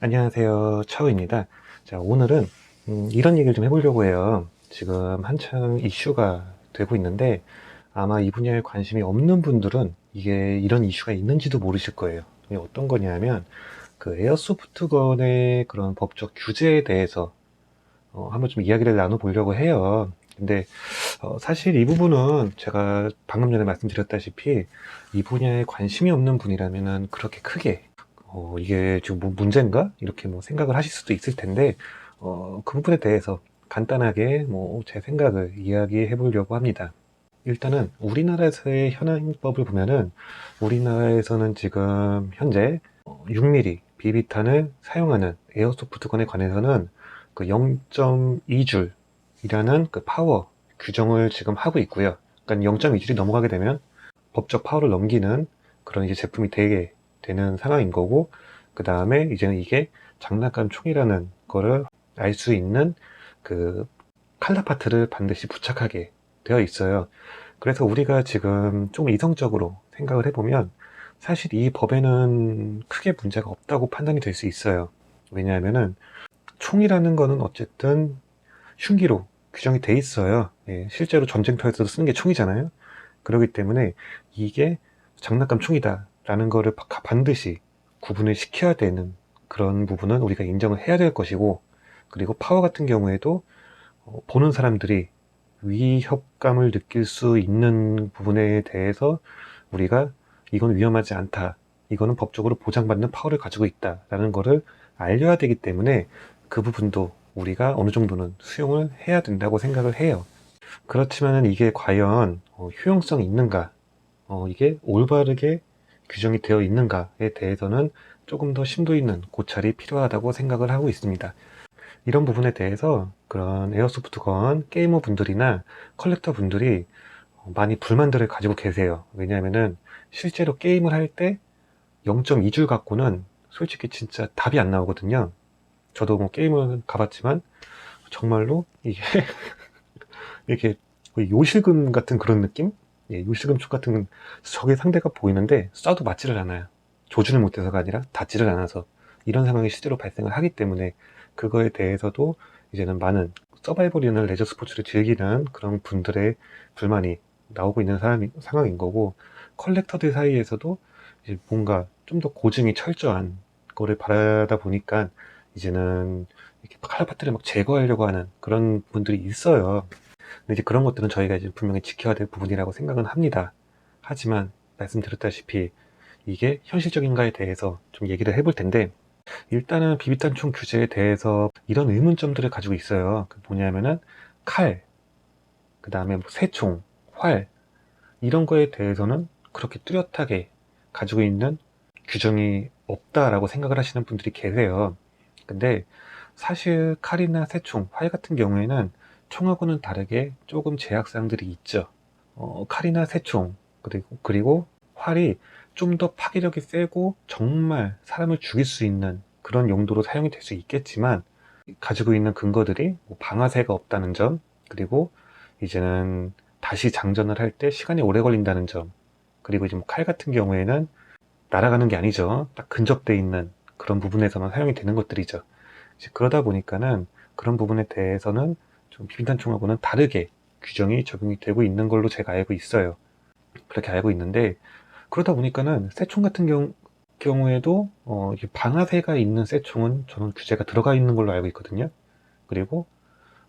안녕하세요. 차우입니다. 자, 오늘은 이런 얘기를 좀 해보려고 해요. 지금 한창 이슈가 되고 있는데 아마 이 분야에 관심이 없는 분들은 이게 이런 이슈가 있는지도 모르실 거예요. 이게 어떤 거냐면 그 에어소프트건의 그런 법적 규제에 대해서 한번 좀 이야기를 나눠보려고 해요. 근데 사실 이 부분은 제가 방금 전에 말씀드렸다시피 이 분야에 관심이 없는 분이라면은 그렇게 크게 이게 지금 뭐 문제인가? 이렇게 뭐 생각을 하실 수도 있을 텐데, 그 부분에 대해서 간단하게 뭐 제 생각을 이야기해 보려고 합니다. 일단은 우리나라에서의 현행법을 보면은 우리나라에서는 지금 현재 6mm 비비탄을 사용하는 에어소프트건에 관해서는 그 0.2줄이라는 그 파워 규정을 지금 하고 있고요. 그러니까 0.2줄이 넘어가게 되면 법적 파워를 넘기는 그런 이제 제품이 되게 되는 상황인 거고, 그 다음에 이제는 이게 장난감 총이라는 거를 알 수 있는 그 칼라 파트를 반드시 부착하게 되어 있어요. 그래서 우리가 지금 좀 이성적으로 생각을 해보면 사실 이 법에는 크게 문제가 없다고 판단이 될 수 있어요. 왜냐하면은 총이라는 거는 어쨌든 흉기로 규정이 돼 있어요. 예, 실제로 전쟁터에서도 쓰는 게 총이잖아요. 그렇기 때문에 이게 장난감 총이다 라는 거를 반드시 구분을 시켜야 되는 그런 부분은 우리가 인정을 해야 될 것이고, 그리고 파워 같은 경우에도 보는 사람들이 위협감을 느낄 수 있는 부분에 대해서 우리가 이건 위험하지 않다, 이거는 법적으로 보장받는 파워를 가지고 있다 라는 거를 알려야 되기 때문에 그 부분도 우리가 어느 정도는 수용을 해야 된다고 생각을 해요. 그렇지만 이게 과연 효용성이 있는가, 이게 올바르게 규정이 되어 있는가에 대해서는 조금 더 심도 있는 고찰이 필요하다고 생각을 하고 있습니다. 이런 부분에 대해서 그런 에어소프트건 게이머 분들이나 컬렉터 분들이 많이 불만들을 가지고 계세요. 왜냐하면은 실제로 게임을 할 때 0.2줄 갖고는 솔직히 진짜 답이 안 나오거든요. 저도 뭐 게임을 가봤지만 정말로 이게 이렇게 거의 요실금 같은 그런 느낌? 예, 요실금 촉 같은 적의 상대가 보이는데 쏴도 맞지를 않아요. 조준을 못해서가 아니라 닿지를 않아서 이런 상황이 실제로 발생을 하기 때문에 그거에 대해서도 이제는 많은 서바이벌이나 레저 스포츠를 즐기는 그런 분들의 불만이 나오고 있는 상황인 거고, 컬렉터들 사이에서도 이제 뭔가 좀 더 고증이 철저한 거를 바라다 보니까 이제는 이렇게 칼라파트를 막 제거하려고 하는 그런 분들이 있어요. 근데 이제 그런 것들은 저희가 이제 분명히 지켜야 될 부분이라고 생각은 합니다. 하지만 말씀드렸다시피 이게 현실적인가에 대해서 좀 얘기를 해볼 텐데, 일단은 비비탄총 규제에 대해서 이런 의문점들을 가지고 있어요. 그 뭐냐면은 칼, 그 다음에 뭐 새총, 활, 이런 거에 대해서는 그렇게 뚜렷하게 가지고 있는 규정이 없다라고 생각을 하시는 분들이 계세요. 근데 사실 칼이나 새총, 활 같은 경우에는 총하고는 다르게 조금 제약사항들이 있죠. 칼이나 새총, 그리고 활이 좀 더 파괴력이 세고 정말 사람을 죽일 수 있는 그런 용도로 사용이 될 수 있겠지만, 가지고 있는 근거들이 뭐 방아쇠가 없다는 점, 그리고 이제는 다시 장전을 할 때 시간이 오래 걸린다는 점, 그리고 이제 뭐 칼 같은 경우에는 날아가는 게 아니죠. 딱 근접돼 있는 그런 부분에서만 사용이 되는 것들이죠. 이제 그러다 보니까는 그런 부분에 대해서는 좀 비빈탄총하고는 다르게 규정이 적용이 되고 있는 걸로 제가 알고 있어요. 그렇게 알고 있는데, 그러다 보니까는 새총 같은 경우에도 이게 방아쇠가 있는 새총은 저는 규제가 들어가 있는 걸로 알고 있거든요. 그리고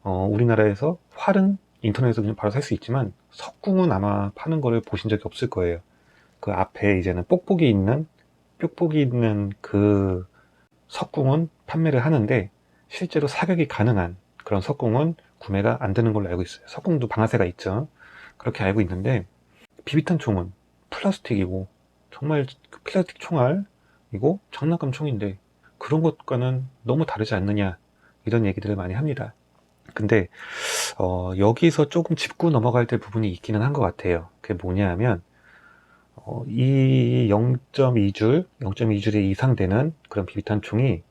우리나라에서 활은 인터넷에서 그냥 바로 살 수 있지만 석궁은 아마 파는 거를 보신 적이 없을 거예요. 그 앞에 이제는 뾱뾱이 있는 그 석궁은 판매를 하는데 실제로 사격이 가능한 그런 석궁은 구매가 안 되는 걸로 알고 있어요. 석궁도 방아쇠가 있죠. 그렇게 알고 있는데 비비탄 총은 플라스틱이고 정말 그 플라스틱 총알이고 장난감 총인데 그런 것과는 너무 다르지 않느냐, 이런 얘기들을 많이 합니다. 근데 여기서 조금 짚고 넘어갈 될 부분이 있기는 한 것 같아요. 그게 뭐냐 하면 이 0.2줄에 이상 되는 그런 비비탄 총이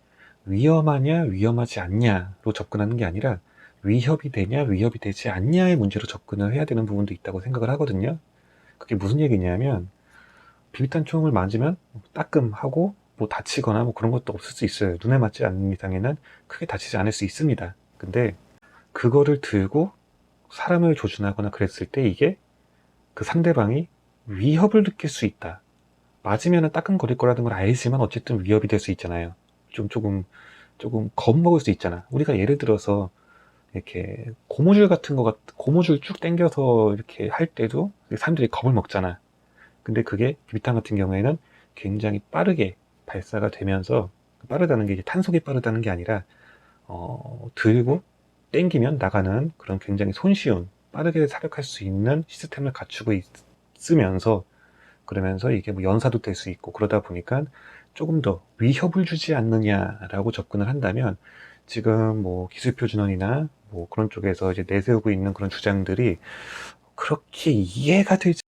위험하냐 위험하지 않냐로 접근하는 게 아니라 위협이 되냐, 위협이 되지 않냐의 문제로 접근을 해야 되는 부분도 있다고 생각을 하거든요. 그게 무슨 얘기냐면, 비비탄 총을 맞으면 따끔하고 뭐 다치거나 뭐 그런 것도 없을 수 있어요. 눈에 맞지 않는 이상에는 크게 다치지 않을 수 있습니다. 근데 그거를 들고 사람을 조준하거나 그랬을 때 이게 그 상대방이 위협을 느낄 수 있다. 맞으면 따끔거릴 거라는 걸 알지만 어쨌든 위협이 될 수 있잖아요. 조금 겁먹을 수 있잖아. 우리가 예를 들어서 이렇게 고무줄 같은 고무줄 쭉 당겨서 이렇게 할 때도 사람들이 겁을 먹잖아. 근데 그게 비비탄 같은 경우에는 굉장히 빠르게 발사가 되면서, 빠르다는 게 이제 탄속이 빠르다는 게 아니라 들고 땡기면 나가는 그런 굉장히 손쉬운 빠르게 사격할 수 있는 시스템을 갖추고 있으면서, 그러면서 이게 뭐 연사도 될 수 있고 그러다 보니까 조금 더 위협을 주지 않느냐라고 접근을 한다면, 지금 뭐 기술표준원이나 뭐 그런 쪽에서 이제 내세우고 있는 그런 주장들이 그렇게 이해가 되지,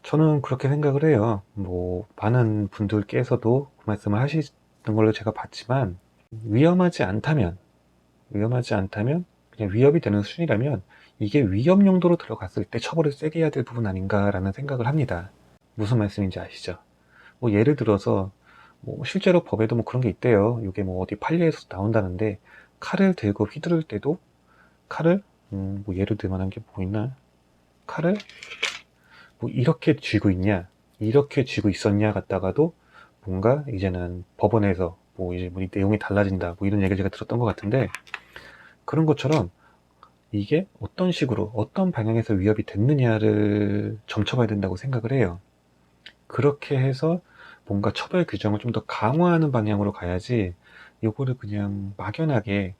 저는 그렇게 생각을 해요. 뭐 많은 분들께서도 그 말씀을 하시는 걸로 제가 봤지만, 위험하지 않다면 위험하지 않다면 그냥 위협이 되는 수준이라면 이게 위험 용도로 들어갔을 때 처벌을 세게 해야 될 부분 아닌가라는 생각을 합니다. 무슨 말씀인지 아시죠? 뭐 예를 들어서 뭐 실제로 법에도 뭐 그런 게 있대요. 이게 뭐 어디 판례에서 나온다는데, 칼을 들고 휘두를 때도 칼을 뭐 예를 들 만한 게 뭐 있나? 칼을 뭐 이렇게 쥐고 있냐, 이렇게 쥐고 있었냐 갔다가도 뭔가 이제는 법원에서 뭐 이제 뭐 이 내용이 달라진다 뭐 이런 얘기를 제가 들었던 것 같은데, 그런 것처럼 이게 어떤 식으로 어떤 방향에서 위협이 됐느냐를 점쳐봐야 된다고 생각을 해요. 그렇게 해서 뭔가 처벌 규정을 좀 더 강화하는 방향으로 가야지, 요거를 그냥 막연하게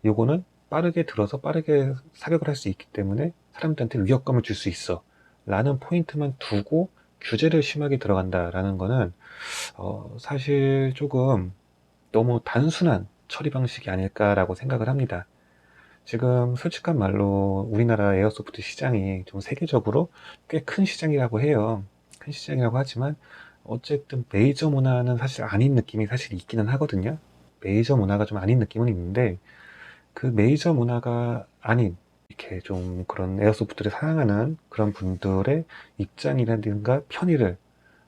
요거는 빠르게 들어서 빠르게 사격을 할 수 있기 때문에 사람들한테 위협감을 줄 수 있어 라는 포인트만 두고 규제를 심하게 들어간다라는 거는 사실 조금 너무 단순한 처리 방식이 아닐까라고 생각을 합니다. 지금 솔직한 말로 우리나라 에어소프트 시장이 좀 세계적으로 꽤 큰 시장이라고 해요. 큰 시장이라고 하지만 어쨌든 메이저 문화는 사실 아닌 느낌이 사실 있기는 하거든요. 메이저 문화가 좀 아닌 느낌은 있는데, 그 메이저 문화가 아닌 이렇게 좀 그런 에어소프트를 사랑하는 그런 분들의 입장이라든가 편의를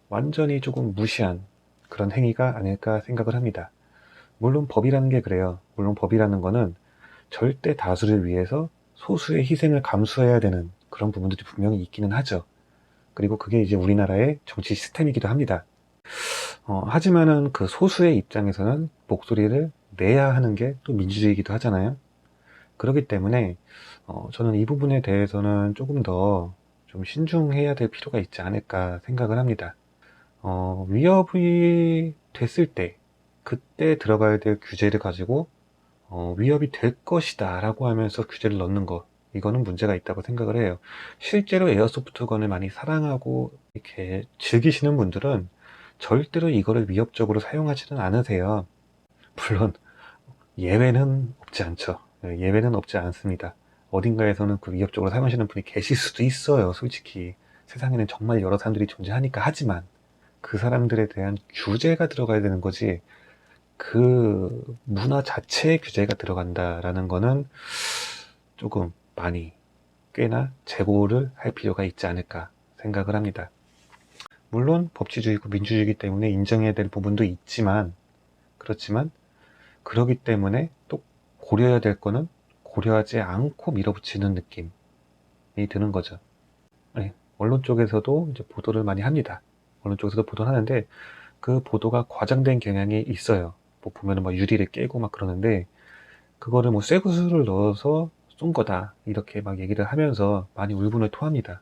완전히 조금 무시한 그런 행위가 아닐까 생각을 합니다. 물론 법이라는 게 그래요. 물론 법이라는 거는 절대 다수를 위해서 소수의 희생을 감수해야 되는 그런 부분들이 분명히 있기는 하죠. 그리고 그게 이제 우리나라의 정치 시스템이기도 합니다. 하지만은 그 소수의 입장에서는 목소리를 내야 하는 게 또 민주주의이기도 하잖아요. 그렇기 때문에 저는 이 부분에 대해서는 조금 더 좀 신중해야 될 필요가 있지 않을까 생각을 합니다. 위협이 됐을 때 그때 들어가야 될 규제를 가지고 위협이 될 것이다 라고 하면서 규제를 넣는 것, 이거는 문제가 있다고 생각을 해요. 실제로 에어소프트건을 많이 사랑하고 이렇게 즐기시는 분들은 절대로 이거를 위협적으로 사용하지는 않으세요. 물론 예외는 없지 않죠. 예외는 없지 않습니다. 어딘가에서는 그 위협적으로 사용하시는 분이 계실 수도 있어요. 솔직히 세상에는 정말 여러 사람들이 존재하니까. 하지만 그 사람들에 대한 규제가 들어가야 되는 거지, 그 문화 자체의 규제가 들어간다라는 거는 조금 많이 꽤나 재고를 할 필요가 있지 않을까 생각을 합니다. 물론 법치주의고 민주주의이기 때문에 인정해야 될 부분도 있지만, 그렇지만 그러기 때문에 또 고려해야 될 거는 고려하지 않고 밀어붙이는 느낌이 드는 거죠. 네, 언론 쪽에서도 이제 보도를 많이 합니다. 언론 쪽에서도 보도를 하는데 그 보도가 과장된 경향이 있어요. 뭐 보면은 막 유리를 깨고 막 그러는데, 그거를 뭐 쇠구슬을 넣어서 쏜 거다 이렇게 막 얘기를 하면서 많이 울분을 토합니다.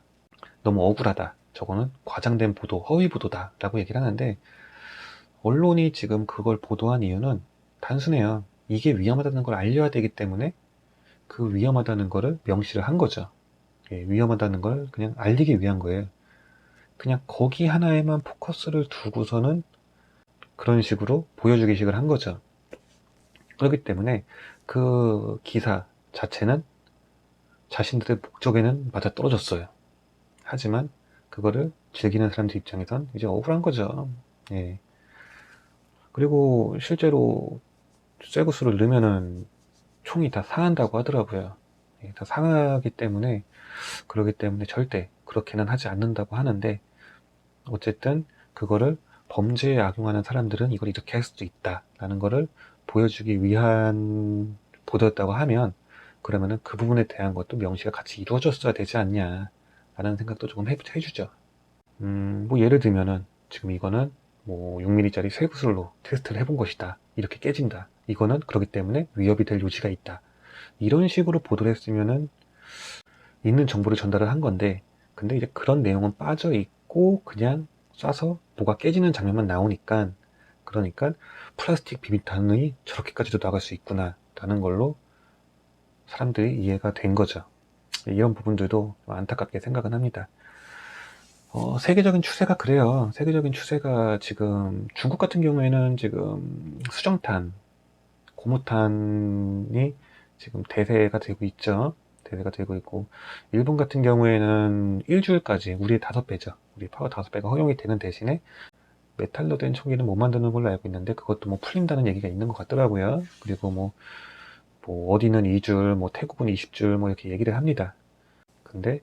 너무 억울하다. 저거는 과장된 보도, 허위 보도다 라고 얘기를 하는데, 언론이 지금 그걸 보도한 이유는 단순해요. 이게 위험하다는 걸 알려야 되기 때문에 그 위험하다는 거를 명시를 한 거죠. 예, 위험하다는 걸 그냥 알리기 위한 거예요. 그냥 거기 하나에만 포커스를 두고서는 그런 식으로 보여주기식을 한 거죠. 그렇기 때문에 그 기사 자체는 자신들의 목적에는 맞아 떨어졌어요. 하지만 그거를 즐기는 사람들 입장에선 이제 억울한 거죠. 예. 그리고 실제로 쇠구슬을 넣으면은 총이 다 상한다고 하더라고요. 다 상하기 때문에, 그러기 때문에 절대 그렇게는 하지 않는다고 하는데, 어쨌든 그거를 범죄에 악용하는 사람들은 이걸 이렇게 할 수도 있다라는 거를 보여주기 위한 보도였다고 하면, 그러면은 그 부분에 대한 것도 명시가 같이 이루어졌어야 되지 않냐 라는 생각도 조금 해주죠. 뭐 예를 들면은 지금 이거는 뭐 6mm짜리 쇠구슬로 테스트를 해본 것이다, 이렇게 깨진다, 이거는 그렇기 때문에 위협이 될 요지가 있다, 이런 식으로 보도를 했으면은 있는 정보를 전달을 한 건데, 근데 이제 그런 내용은 빠져 있고 그냥 쏴서 뭐가 깨지는 장면만 나오니까, 그러니까 플라스틱 비비탄이 저렇게까지도 나갈 수 있구나 라는 걸로 사람들이 이해가 된 거죠. 이런 부분들도 안타깝게 생각은 합니다. 세계적인 추세가 그래요. 세계적인 추세가 지금 중국 같은 경우에는 지금 수정탄, 고무탄이 지금 대세가 되고 있죠. 대세가 되고 있고, 일본 같은 경우에는 일주일까지 우리의 5배죠. 우리 파워 5배가 허용이 되는 대신에 메탈로 된 총기는 못 만드는 걸로 알고 있는데, 그것도 뭐 풀린다는 얘기가 있는 것 같더라고요. 그리고 뭐 어디는 2줄, 뭐 태국은 20줄, 뭐 이렇게 얘기를 합니다. 근데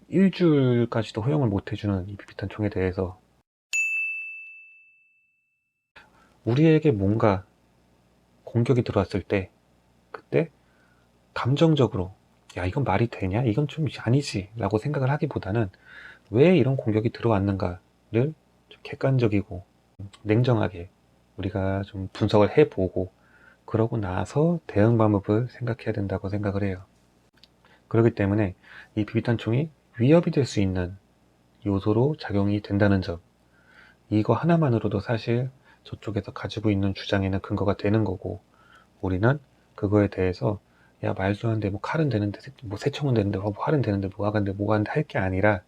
일주일까지도 허용을 못 해주는 이 비비탄 총에 대해서 우리에게 뭔가 공격이 들어왔을 때, 그때 감정적으로 야 이건 말이 되냐, 이건 좀 아니지 라고 생각을 하기보다는 왜 이런 공격이 들어왔는가를 좀 객관적이고 냉정하게 우리가 좀 분석을 해보고, 그러고 나서 대응 방법을 생각해야 된다고 생각을 해요. 그렇기 때문에 이 비비탄총이 위협이 될 수 있는 요소로 작용이 된다는 점, 이거 하나만으로도 사실 저쪽에서 가지고 있는 주장에는 근거가 되는 거고, 우리는 그거에 대해서 야 말도 안 돼, 뭐 칼은 되는데 뭐 새총은 되는데 뭐 활은 되는데 뭐가 간데 뭐가 한데 할 게 아니라,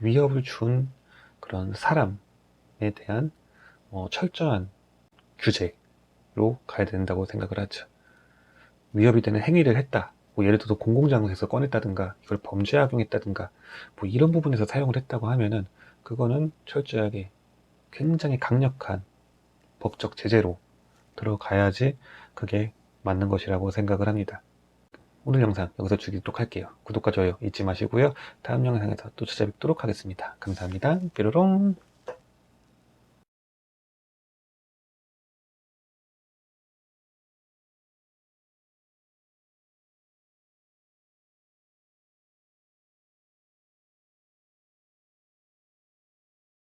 위협을 준 그런 사람에 대한 철저한 규제로 가야 된다고 생각을 하죠. 위협이 되는 행위를 했다, 뭐 예를 들어서 공공장소에서 꺼냈다든가 이걸 범죄에 악용했다든가 뭐 이런 부분에서 사용을 했다고 하면은, 그거는 철저하게 굉장히 강력한 법적 제재로 들어가야지 그게 맞는 것이라고 생각을 합니다. 오늘 영상 여기서 주기록 할게요. 구독과 좋아요 잊지 마시고요. 다음 영상에서 또 찾아뵙도록 하겠습니다. 감사합니다. 뾰로롱.